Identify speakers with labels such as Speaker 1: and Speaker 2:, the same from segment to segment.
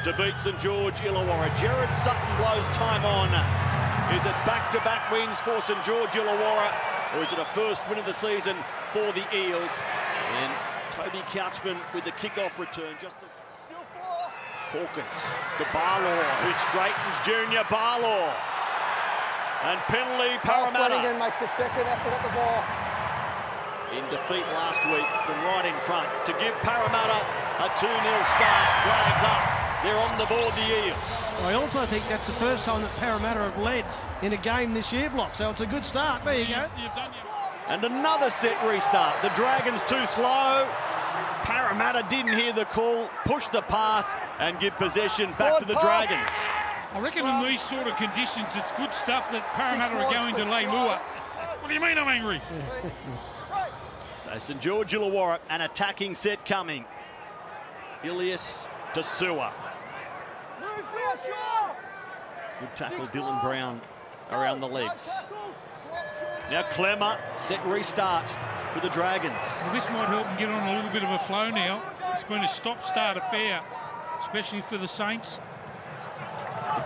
Speaker 1: to beat St George Illawarra. Jared Sutton blows time on. Is it back-to-back wins for St George Illawarra, or is it a first win of the season for the Eels? And Toby Couchman with the kick-off return. Hawkins to Barlaw, who straightens Junior Barlaw. And penalty, Parramatta.
Speaker 2: Flanagan makes a second effort at the ball.
Speaker 1: In defeat last week from right in front to give Parramatta a 2-0 start. Flags up. They're on the board, the Eels.
Speaker 3: I also think that's the first time that Parramatta have led in a game this year, Block. So it's a good start. There you go.
Speaker 1: And another set restart. The Dragons too slow. Parramatta didn't hear the call, push the pass and give possession back to the Dragons.
Speaker 4: I reckon in these sort of conditions, it's good stuff that Parramatta are going to lay lure. What do you mean I'm angry?
Speaker 1: So St George Illawarra, an attacking set coming. Ilias to Sewer. Good tackle, Dylan Brown around the legs. Now Clemmer, set restart for the Dragons.
Speaker 4: Well, this might help them get on a little bit of a flow now. It's been a stop-start affair, especially for the Saints.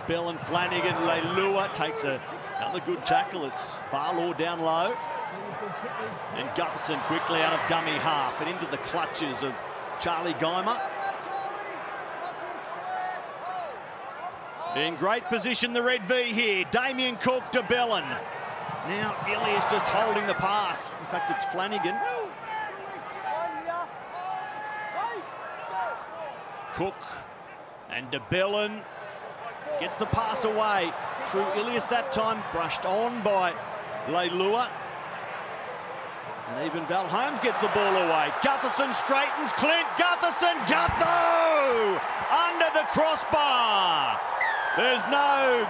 Speaker 1: Bell and Flanagan, Leilua takes another good tackle. It's Barlaw down low. And Gutherson quickly out of dummy half and into the clutches of Charlie Geimer. In great position, the Red V here. Damien Cook to Bellin. Now Ilias just holding the pass. In fact, it's Flanagan. Cook and de Bellin gets the pass away through Ilias that time, brushed on by Leilua. And even Val Holmes gets the ball away. Gutherson straightens Clint. Gutherson, Gutho! Under the crossbar. There's no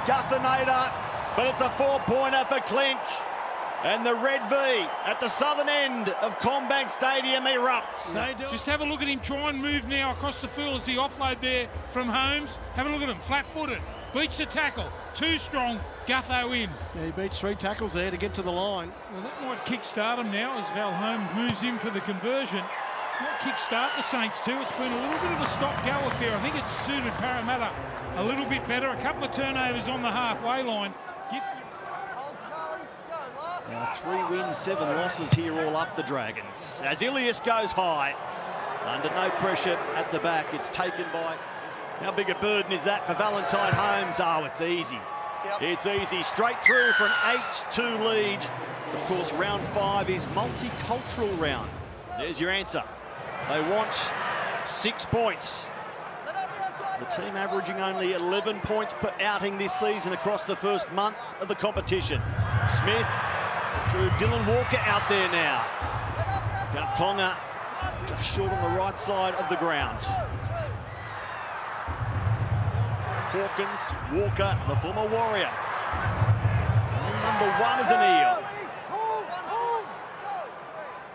Speaker 1: Guthinator, but it's a 4-pointer for Clint. And the Red V at the southern end of Combank Stadium erupts.
Speaker 4: Just have a look at him try and move now across the field as he offload there from Holmes. Have a look at him, flat-footed, beats the tackle, too strong, Gutho in.
Speaker 3: Yeah, he beats 3 tackles there to get to the line.
Speaker 4: Well, that might kick-start him now as Val Holmes moves in for the conversion. Might kick-start the Saints too. It's been a little bit of a stop-go affair. I think it's suited Parramatta a little bit better. A couple of turnovers on the halfway line.
Speaker 1: 3 wins, 7 losses here all up the Dragons. As Ilias goes high, under no pressure at the back, it's taken by... How big a burden is that for Valentine Holmes? Oh, it's easy. It's easy. Straight through for an 8-2 lead. Of course, round 5 is multicultural round. There's your answer. They want 6 points. The team averaging only 11 points per outing this season across the first month of the competition. Smith through Dylan Walker out there now. Tonga just short on the right side of the ground. Hawkins, Walker, the former Warrior. And number 1 is an Eel.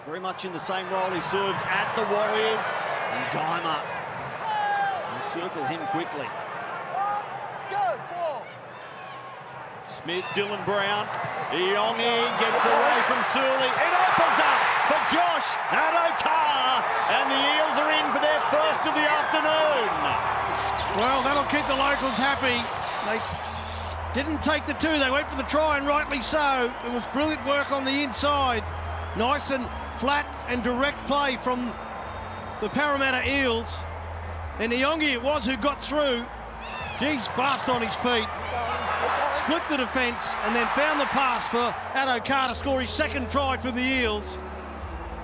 Speaker 1: Very much in the same role he served at the Warriors. And Geimer. They circle him quickly. Smith, Dylan Brown. Iongi gets away from Surley. It opens up for Josh Adokar. And the Eels are in for their first of the afternoon.
Speaker 3: Well, that'll keep the locals happy. They didn't take the 2. They went for the try, and rightly so. It was brilliant work on the inside. Nice and flat and direct play from the Parramatta Eels. And Iongi it was who got through. Geez, fast on his feet. Split the defence and then found the pass for Adokar to score his 2nd try for the Eels.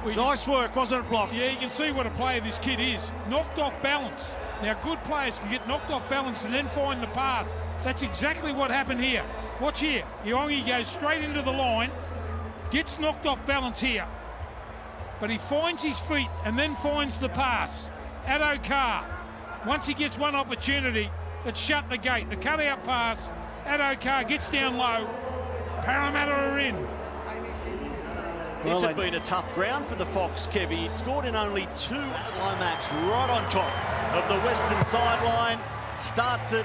Speaker 3: Nice work, wasn't it, Block?
Speaker 4: Yeah, you can see what a player this kid is. Knocked off balance. Now, good players can get knocked off balance and then find the pass. That's exactly what happened here. Watch here. Iongi goes straight into the line, gets knocked off balance here. But he finds his feet and then finds the pass. Adokar, once he gets one opportunity, it's shut the gate. The cut-out pass, Adokar gets down low. Parramatta are in.
Speaker 1: This had been a tough ground for the Fox, Kevy. It scored in only 2 Lomax right on top of the western sideline. Starts it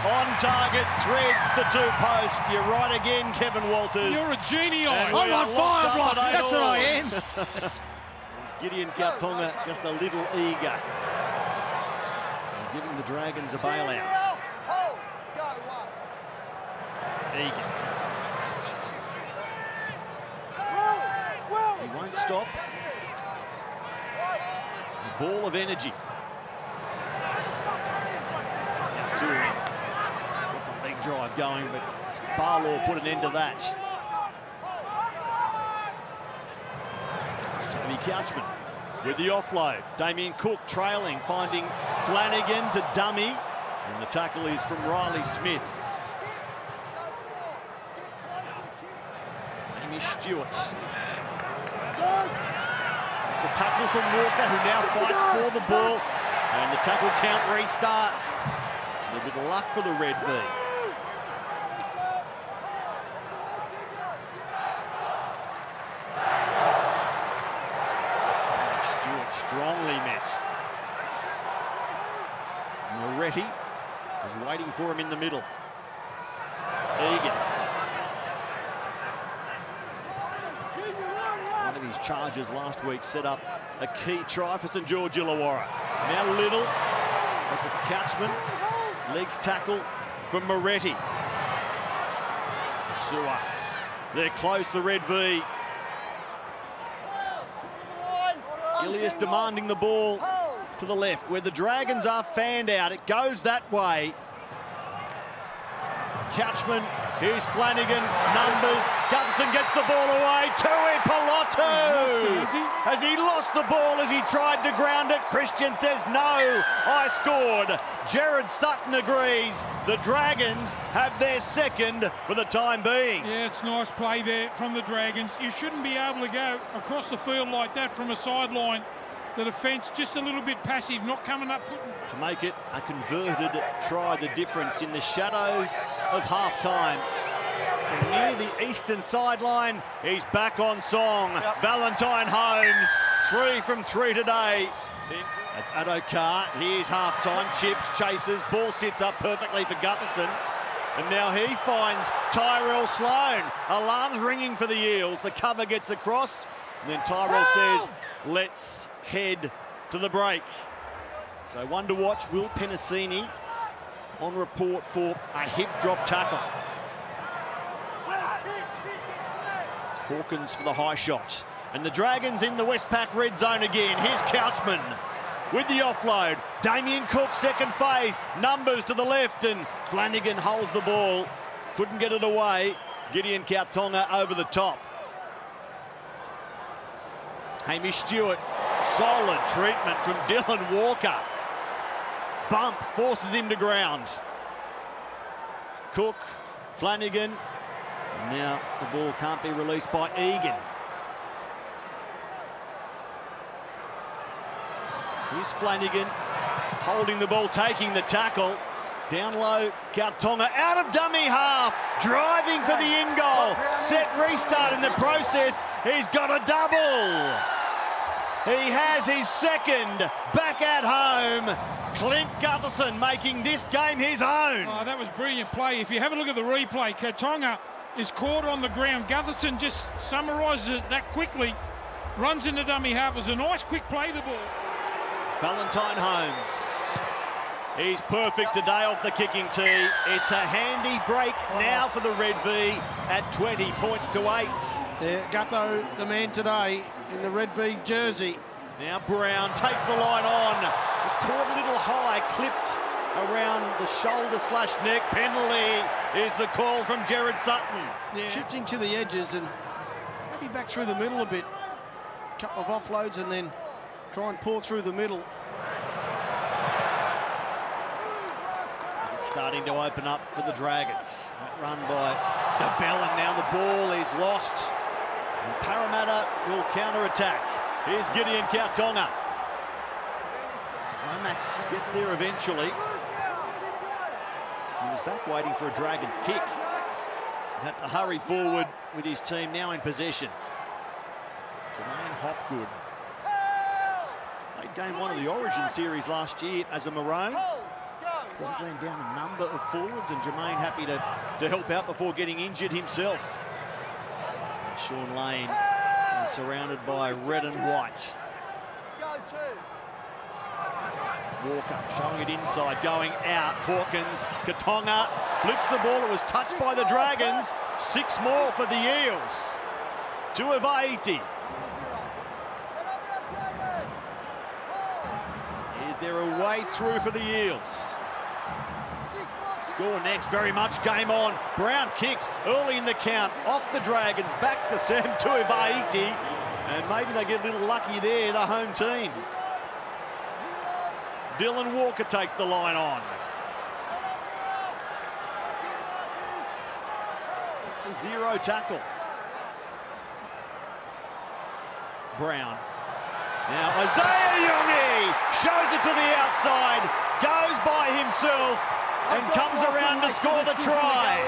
Speaker 1: on target, threads the 2 post. You're right again, Kevin Walters.
Speaker 4: You're a genie.
Speaker 3: I'm on fire, Block. That's what I am.
Speaker 1: Gideon Kautonga just a little eager. giving the Dragons a bailout. Egan. He won't stop. A ball of energy. Now Suri got the leg drive going, but Barlaw put an end to that. Toby Couchman with the offload. Damien Cook trailing, finding Flanagan to dummy. And the tackle is from Riley Smith. Amy Stewart. It's a tackle from Walker, who now fights for the ball. And the tackle count restarts. A little bit of luck for the Red V. Stewart strongly met. Moretti is waiting for him in the middle. Egan. One of his charges last week set up a key try for St George Illawarra. Now Little, but it's Couchman. Legs tackle from Moretti. Sua. They're close, the Red V. Ilias demanding the ball to the left, where the Dragons are fanned out. It goes that way. Couchman, here's Flanagan, numbers. Gutherson gets the ball away. Tui Pilotu. Has he lost the ball as he tried to ground it? Christian says, no, I scored. Jared Sutton agrees. The Dragons have their second for the time being.
Speaker 4: Yeah, it's nice play there from the Dragons. You shouldn't be able to go across the field like that from a sideline. The defence just a little bit passive, not coming up, putting...
Speaker 1: To make it a converted try, the difference in the shadows of half-time. From near the eastern sideline, he's back on song. Yep. Valentine Holmes, 3 from 3 today. As Adokar, here's half-time, chips, chases, ball sits up perfectly for Gutherson. And now he finds Tyrell Sloan. Alarms ringing for the Eels. The cover gets across. And then Tyrell says, let's head to the break. So one to watch, Will Penasini on report for a hip drop tackle. Hawkins for the high shot. And the Dragons in the Westpac red zone again. Here's Couchman with the offload. Damien Cook, second phase. Numbers to the left, and Flanagan holds the ball. Couldn't get it away. Gideon Kautonga over the top. Hamish Stewart. Solid treatment from Dylan Walker. Bump forces him to ground. Cook, Flanagan. And now the ball can't be released by Egan. Here's Flanagan holding the ball, taking the tackle. Down low, Kautonga out of dummy half, driving for the in goal. Set restart in the process. He's got a double. He has his second back at home. Clint Gutherson making this game his own.
Speaker 4: Oh, that was brilliant play. If you have a look at the replay, Kautonga is caught on the ground. Gutherson just summarises it that quickly. Runs into dummy half. It was a nice quick play, the ball.
Speaker 1: Valentine Holmes. He's perfect today off the kicking tee. It's a handy break now for the Red V at 20 points to 8.
Speaker 3: Yeah, Gutho, the man today in the Red V jersey.
Speaker 1: Now Brown takes the line on. Was caught a little high, clipped around the shoulder/neck. Penalty is the call from Jared Sutton.
Speaker 3: Yeah. Shifting to the edges and maybe back through the middle a bit. Couple of offloads and then try and pour through the middle.
Speaker 1: Is it starting to open up for the Dragons? That run by DeBellin. Now the ball is lost. And Parramatta will counter-attack. Here's Gideon Kautonga. Lomax gets there eventually. He was back waiting for a Dragons kick. He had to hurry forward with his team now in possession. Jermaine Hopgood played game 1 of the Origin series last year as a Maroon. Queensland down a number of forwards, and Jermaine happy to help out before getting injured himself. Sean Lane is surrounded by red and white. Walker showing it inside, going out. Hawkins, Katonga flicks the ball. It was touched by the Dragons. 6 more for the Eels. 2 of 80. Is there a way through for the Eels? Score next, very much game on. Brown kicks early in the count, off the Dragons, back to Sam Tuivasa, and maybe they get a little lucky there, the home team. Dylan Walker takes the line on. It's the 0 tackle. Brown. Now Isaiah Yongi shows it to the outside, goes by himself, and comes around to score the try.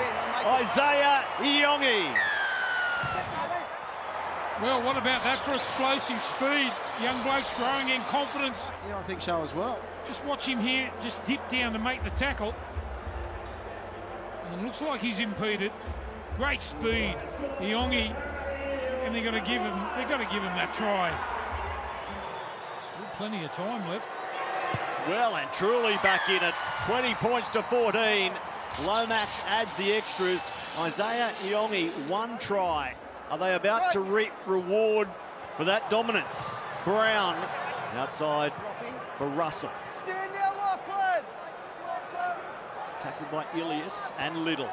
Speaker 1: Isaiah Yongi.
Speaker 4: Well, what about that for explosive speed? Young bloke's growing in confidence.
Speaker 3: Yeah, I think so as well.
Speaker 4: Just watch him here, just dip down to make the tackle. And it looks like he's impeded. Great speed, Yongi, and they've got to give him that try. Still plenty of time left.
Speaker 1: Well and truly back in at 20 points to 14. Lomax adds the extras. Isaiah Yongi, 1 try. Are they about to reap reward for that dominance? Brown outside for Russell.
Speaker 2: Stand there, Lachlan.
Speaker 1: Tackled by Ilias and Little.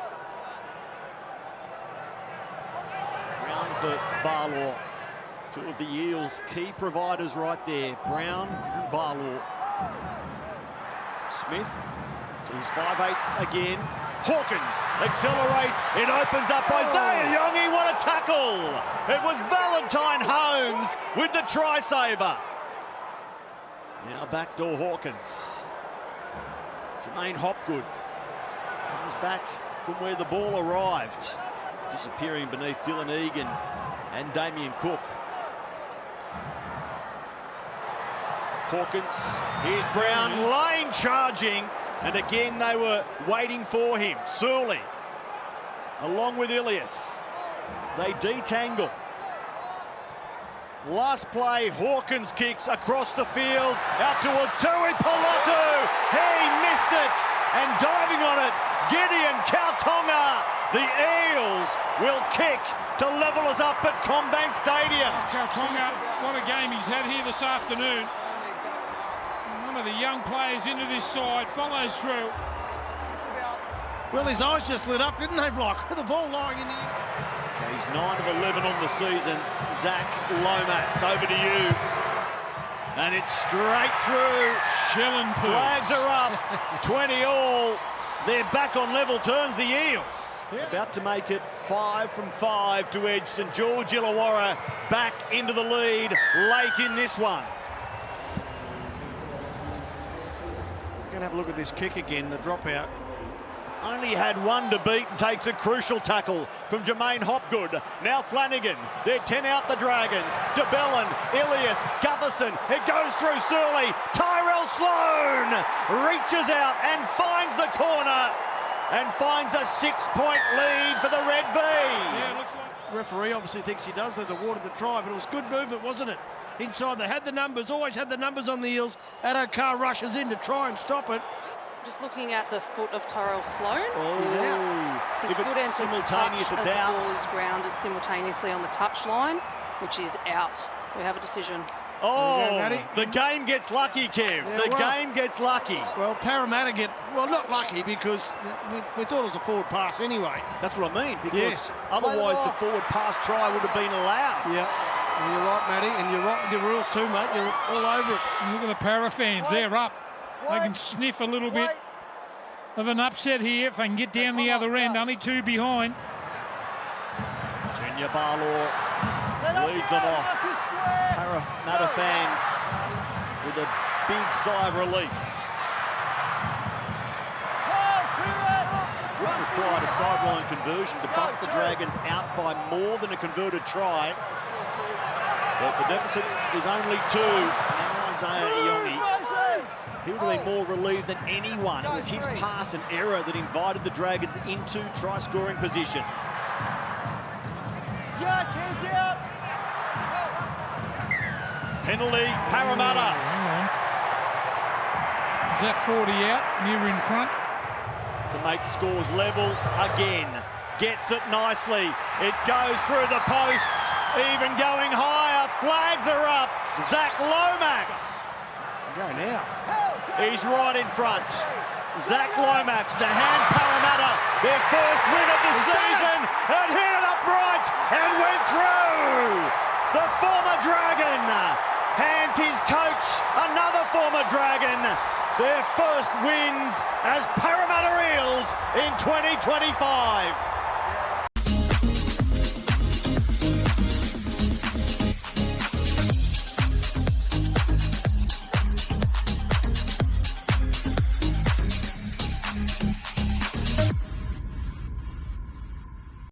Speaker 1: Brown for Barlaw. 2 of the Eels' key providers right there. Brown and Barlaw. Smith to his 5'8" again. Hawkins accelerates. It opens up Isaiah Yongi. What a tackle! It was Valentine Holmes with the try saver. Now backdoor Hawkins. Jermaine Hopgood comes back from where the ball arrived, disappearing beneath Dylan Egan and Damien Cook. Hawkins, here's Brown, lane charging, and again they were waiting for him. Sully, along with Ilias, they detangle. Last play, Hawkins kicks across the field, out to Tui Pilotu. He missed it, and diving on it, Gideon Kautonga. The Eels will kick to level us up at Combank Stadium.
Speaker 4: Kautonga, what a game he's had here this afternoon. One of the young players into this side, follows through.
Speaker 3: Well, his eyes just lit up, didn't they, Block? With the ball lying in the air.
Speaker 1: So he's 9 of 11 on the season. Zach Lomax, over to you. And it's straight through.
Speaker 4: Shilling
Speaker 1: Flags are up. 20 all. They're back on level terms, the Eels. About to make it 5 from 5 to edge St George Illawarra back into the lead late in this one.
Speaker 3: We're going to have a look at this kick again, the dropout.
Speaker 1: Only had 1 to beat and takes a crucial tackle from Jermaine Hopgood. Now Flanagan, they're 10 out the Dragons. DeBellin, Ilias, Gutherson, it goes through Surly. Tyrell Sloan reaches out and finds the corner and finds a 6-point lead for the Red V.
Speaker 4: Yeah, it looks like.
Speaker 3: The referee obviously thinks he does. They've awarded the try, but it was good movement, wasn't it? Inside, they had the numbers, always had the numbers on the Eels. Addo-Carr rushes in to try and stop it.
Speaker 5: Just looking at the foot of Tyrell Sloan.
Speaker 1: Oh,
Speaker 3: he's out.
Speaker 5: His
Speaker 1: if
Speaker 5: foot
Speaker 1: it's
Speaker 5: enters
Speaker 1: simultaneous,
Speaker 5: touch
Speaker 1: it's
Speaker 5: as the
Speaker 1: out.
Speaker 5: ball is grounded simultaneously on the touch line, which is out. We have a decision.
Speaker 1: Oh, the game gets lucky, Kev.
Speaker 3: Yeah,
Speaker 1: the
Speaker 3: well,
Speaker 1: game gets lucky.
Speaker 3: Well, Parramatta get, well, not lucky because we thought it was a forward pass anyway.
Speaker 1: That's what I mean, because
Speaker 3: Yes.
Speaker 1: otherwise the forward pass try would have been allowed.
Speaker 3: Yeah, and you're right, Matty, and you're right with the rules too, mate. You're all over it.
Speaker 4: Look at the Para fans, they're up. They can sniff a little bit of an upset here if they can get down the other end. Only 2 behind.
Speaker 1: Junior Barlaw leads them off. Parramatta fans with a big sigh of relief. Would require a sideline conversion to bump the Dragons out by more than a converted try. But the deficit is only 2. Now Isaiah Yongi, he would have been more relieved than anyone. It was his pass and error that invited the Dragons into try-scoring position.
Speaker 2: Jack, hands out.
Speaker 1: Penalty, Parramatta.
Speaker 4: Is that 40 out, near in front?
Speaker 1: To make scores level again. Gets it nicely. It goes through the posts, even going higher. Flags are up. Zach Lomax.
Speaker 3: Go now.
Speaker 1: He's right in front. Zach Lomax to hand Parramatta their first win of the season, and hit it upright and went through. The former Dragon hands his coach, another former Dragon, their first wins as Parramatta Eels in 2025.